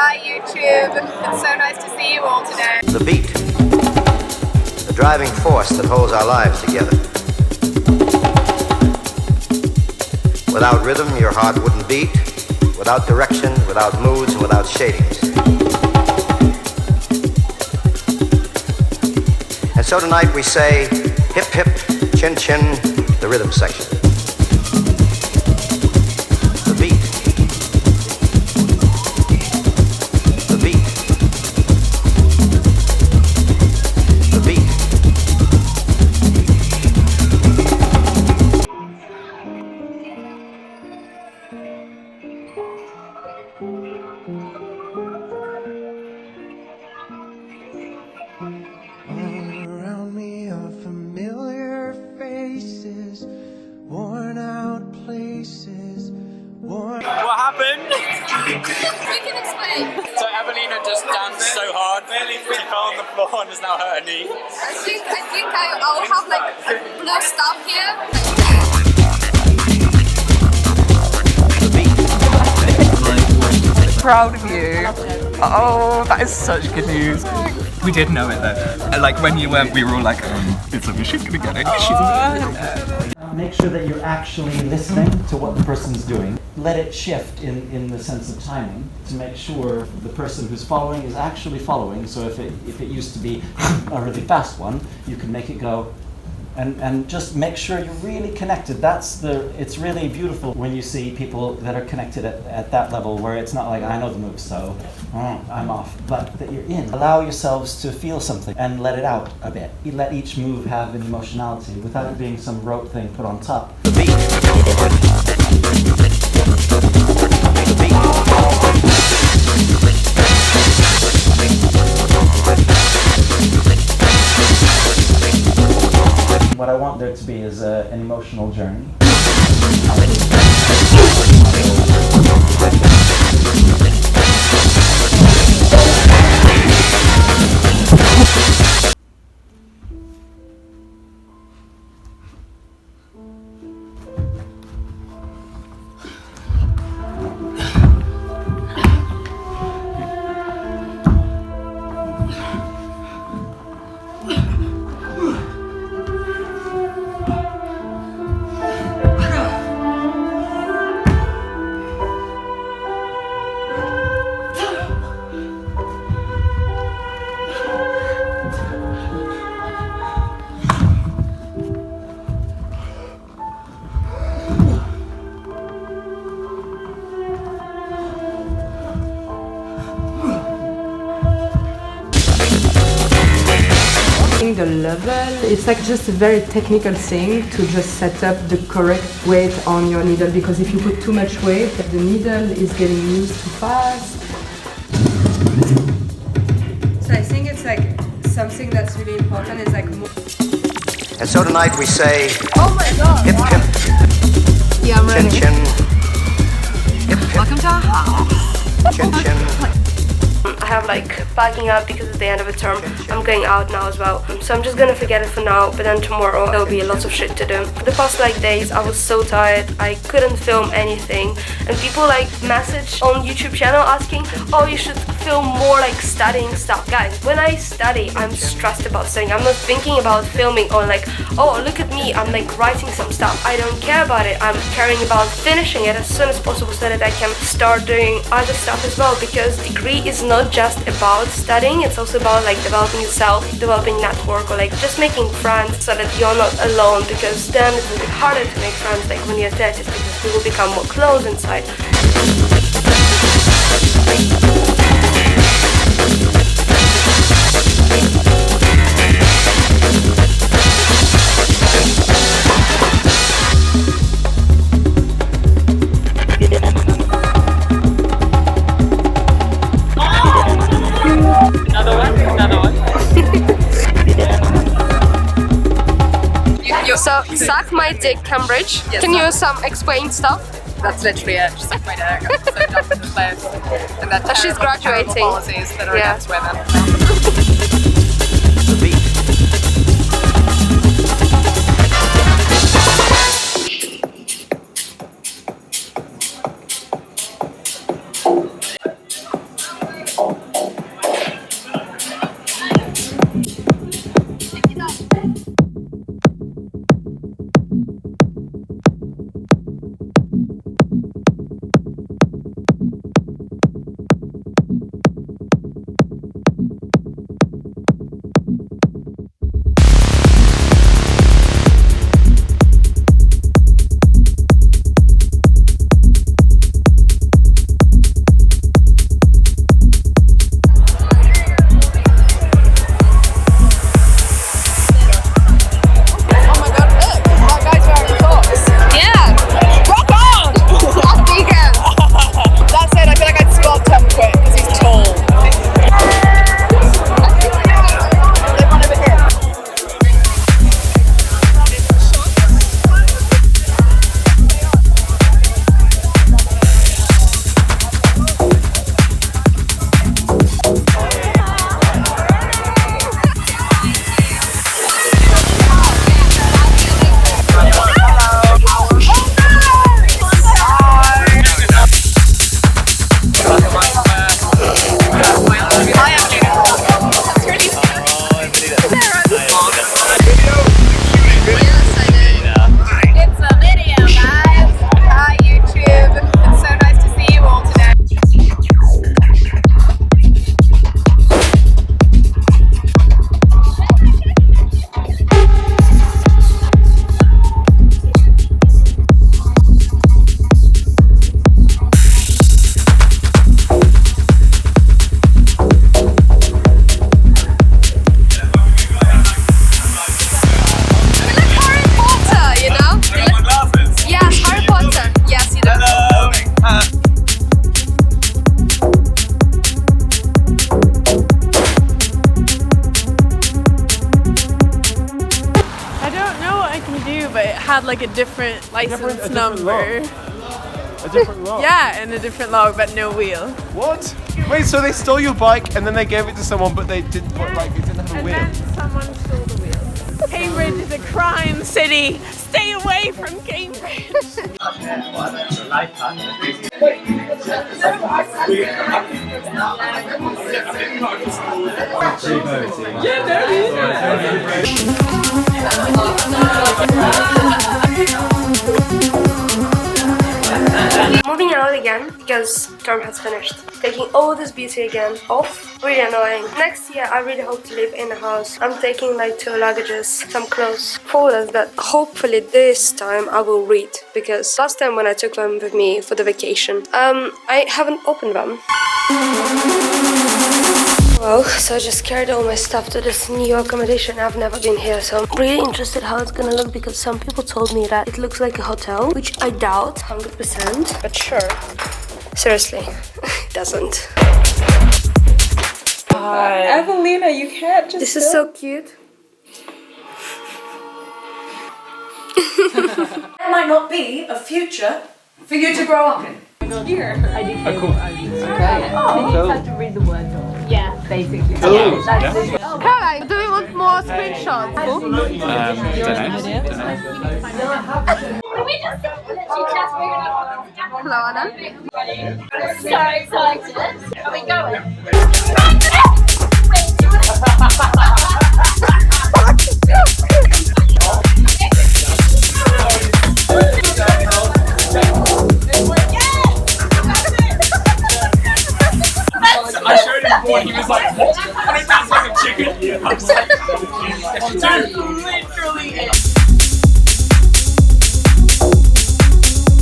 Hi YouTube, it's so nice to see you all today. The beat, the driving force that holds our lives together. Without rhythm, your heart wouldn't beat. Without direction, without moods, and without shadings. And so tonight we say, hip hip, chin chin, the rhythm section. The beat. The beat. The beat. Around me are familiar faces, worn out places. What happened? We can explain. So Evelina just danced so hard, she fell on the floor and has now hurt her knee. I think I'll have like blue stuff here. Proud of you. Oh, that is such good news. We did know it though. Like when you went, we were all like, she's gonna get it. She's gonna Make sure that you're actually listening to what the person's doing. Let it shift in the sense of timing to make sure the person who's following is actually following. So if it used to be a really fast one, you can make it go and just make sure you're really connected. It's really beautiful when you see people that are connected at that level where it's not like, I know the moves, so I'm off, but that you're in. Allow yourselves to feel something and let it out a bit. You let each move have an emotionality without it being some rote thing put on top. The beat. The beat. What I want there to be is an emotional journey. The level, it's like just a very technical thing to just set up the correct weight on your needle, because if you put too much weight, the needle is getting used too fast. So I think it's like something that's really important is like more. And so tonight we say, Oh my god. hip hip, Yeah, I'm chin ready. chin, hip hip, Welcome to our house. chin chin. I have like packing up because it's the end of the term. I'm going out now as well. So I'm just gonna forget it for now, but then tomorrow there'll be lots of shit to do. The past like days I was so tired, I couldn't film anything. And people like message on YouTube channel asking, oh, you should film more like studying stuff. Guys, when I study, I'm stressed about studying. I'm not thinking about filming or like, oh, look at me, I'm like writing some stuff. I don't care about it. I'm caring about finishing it as soon as possible so that I can start doing other stuff as well, because degree is not just about studying, it's also about like developing yourself, developing network, or like just making friends so that you're not alone, because then it's a bit harder to make friends like when you're 30s, because people become more close inside. So, suck my dick, Cambridge. Yes, Can you explain stuff? That's literally it. Just like my dick. I'm so dumb in the place. And that She's graduating. policies that are Yeah. against women. The beat. had like a different license number. A different log? Yeah, and a different log, but no wheel. What? Wait, so they stole your bike and then they gave it to someone, but they didn't, like, it didn't have a wheel? And then someone stole the wheel. Cambridge is a crime city. Stay away from Cambridge. Moving out again because term has finished. Taking all this beauty again off. Really annoying. Next year I really hope to live in a house. I'm taking like 2 luggages, some clothes, folders that hopefully this time I will read, because last time when I took them with me for the vacation, I haven't opened them. Well, so I just carried all my stuff to this new accommodation. I've never been here, so I'm really interested how it's gonna look, because some people told me that it looks like a hotel, which I doubt 100%, but sure. Seriously, it doesn't. Evelina, you can't just. This is so cute. There might not be a future for you to grow up in. Here. Cool. Okay. Oh, you have to read the word though. Yeah, basically. Cool. Caroline, do we want more screenshots? Don't know. Can we just Hello, Anna. So excited. Are we going? I showed him before, he was like, what? I think that's like a chicken. I was like,